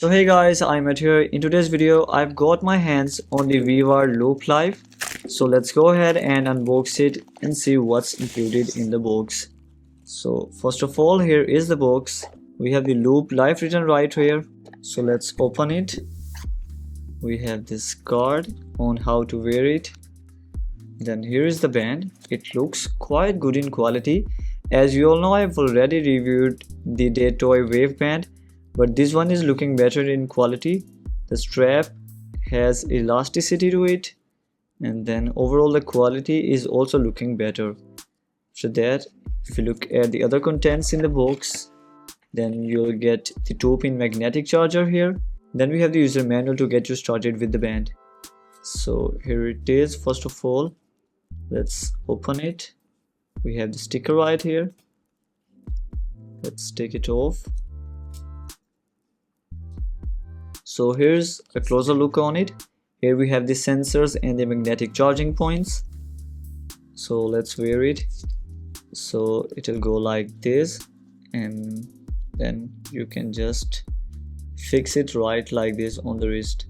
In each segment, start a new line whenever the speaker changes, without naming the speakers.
So hey guys, iMAT here. In today's video, I've got my hands on the VWAR Loop Life. So let's go ahead and unbox it and see what's included in the box. So first of all, here is the box. We have the Loop Life written right here. So let's open it. We have this card on how to wear it. Then here is the band. It looks quite good in quality. As you all know, I've already reviewed the Toy Wave band, but this one is looking better in quality. The strap has elasticity to it, and then overall the quality is also looking better. So that if you look at the other contents in the box, then you'll get the 2-pin magnetic charger here. Then we have the user manual to get you started with the band. So here it is. First of all, let's open it. We have the sticker right here. Let's take it off. So here's a closer look on it. Here we have the sensors and the magnetic charging points. So let's wear it. So it'll go like this, and then you can just fix it right like this on the wrist.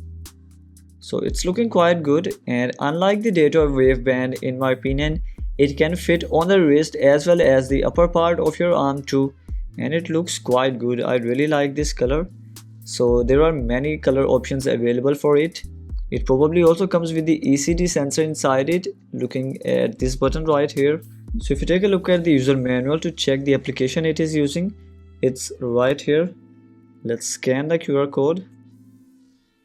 So it's looking quite good, and unlike the Toy Wave band, in my opinion, it can fit on the wrist as well as the upper part of your arm too, and it looks quite good. I really like this color. So there are many color options available for it. It probably also comes with the ECG sensor inside it, looking at this button right here. So if you take a look at the user manual to check the application it is using, it's right here. Let's scan the QR code.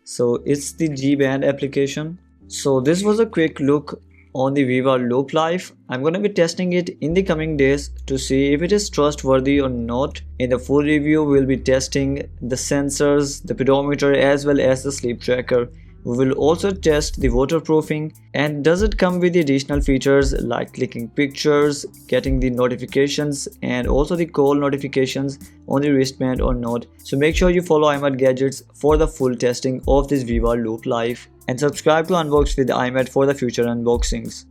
So it's the G band application. So this was a quick look on the VWAR Loop Life. I'm gonna be testing it in the coming days to see if it is trustworthy or not. In the full review, we'll be testing the sensors, the pedometer, as well as the sleep tracker. We will also test the waterproofing, and does it come with the additional features like clicking pictures, getting the notifications, and also the call notifications on the wristband or not. So make sure you follow iMAT Gadgets for the full testing of this VWAR Loop Life, and subscribe to Unboxed with iMAT for the future unboxings.